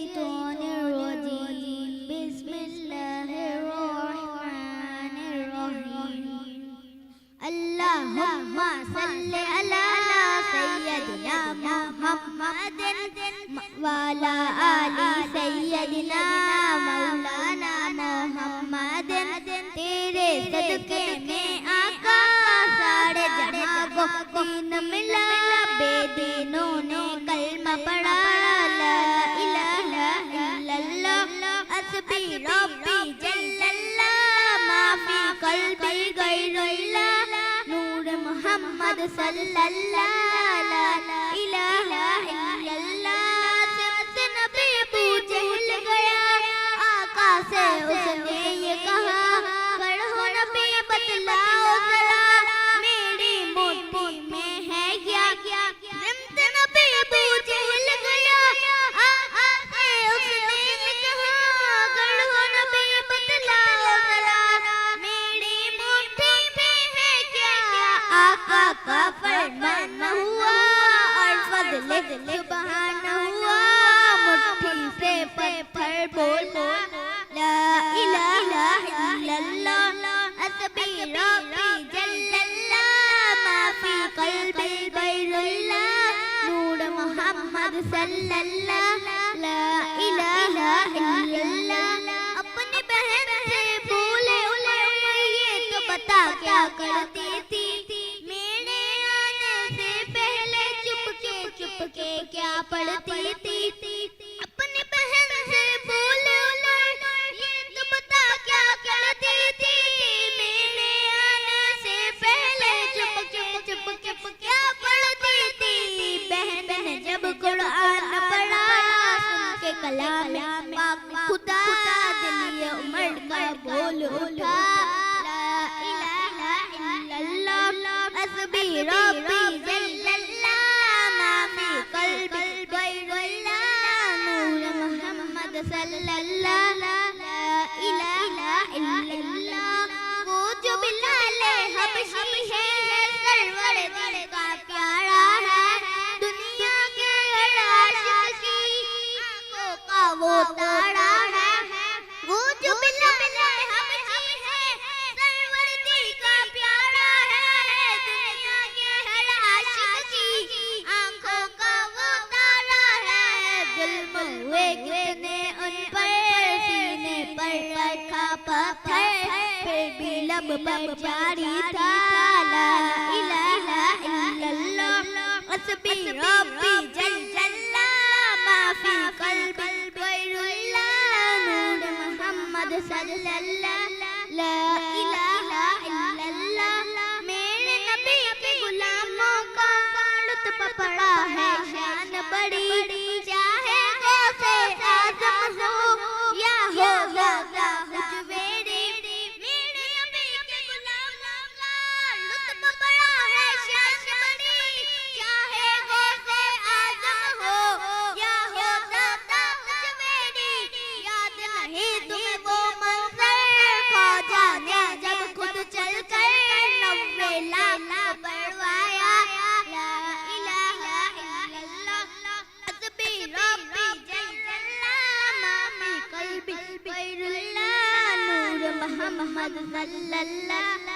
الشيطان الرجيم بسم الله الرحمن الرحيم اللهم صل على سيدنا محمد وعلى آل سيدنا مولانا محمد تیرے صدقے میں آقا سارے جہاں کو دین ملا بے دینوں نے کلمہ پڑھا لا الہ الا اللہ حسبی ربی جل اللہ ما فی قلبی غیر اللہ نور محمد صلی اللہ لا الہ الا اللہ سب نبی ابو جہل گیا آقا سے اس نے یہ کہا پڑھو نبی بتلاؤ ذرا میری موٹی میں ہے کیا رمت نبی ابو جہل گیا آقا سے اس نے یہ کہا پڑھو نبی بتلاؤ ذرا میری موٹی میں ہے کیا آقا کا فرمان ہوا اور فضل سبحان ہوا مٹھی سے پتھر بولا لا الہ الا اللہ حسبی ربی جل اللہ ما فی قلبی غیر اللہ نور محمد صلی اللہ لا الہ الا اللہ اپنی بہن سے بھولے یہ تو بتا کیا کرتی تھی میرے آنے سے پہلے چپ کے کیا پڑھتی تھی اپنی بہن سے بھولے یہ تو بتا کیا کرتی تھی میرے آنے سے پہلے چپ کے کیا پڑھتی تھی بہن نے جب قرآن پڑھا سن کے کلام پاک خدا دل یہ عمر کا بول اٹھا لا الہ الا اللہ حسبی ربی جل اللہ ما فی قلبی غیر اللہ نور محمد صلی اللہ لا الہ الا اللہ وہ جو بلال حبشی ہے سرور دل کا پیارا ہے دنیا کے ہر عاشق کی آنکھوں کا وہ تارا ہے وہ جو بلال حبشی ہے سرور دل کا پیارا ہے دنیا کے ہر عاشق کی آنکھوں کا وہ تارا ہے ظلم ہوئے کتنے ان پر سینے پر رکھا پتھر پھر بھی لب پر جاری تھا لا الہ الا اللہ حسبی ربی جل اللہ ما فی قلبی غیر اللہ نور محمد صلی اللہ لا الہ الا اللہ میرے نبی کے غلاموں کا رتبہ بڑا ہے شان بڑی چاہے غوث اعظم ہو یا ہو غوث حجویری میرے نبی کے غلاموں کا رتبہ بڑا ہے شان بڑی چاہے غوث اعظم ہو یا ہو غوث حجویری یاد نہیں تمہیں وہ منظر خواجہ نے جب خود چل کر 90 لاکھ بڑھوایا لا الہ الا اللہ حسبی ربی جل اللہ ما فی قلبی غیر اللہ نور محمد صلی اللہ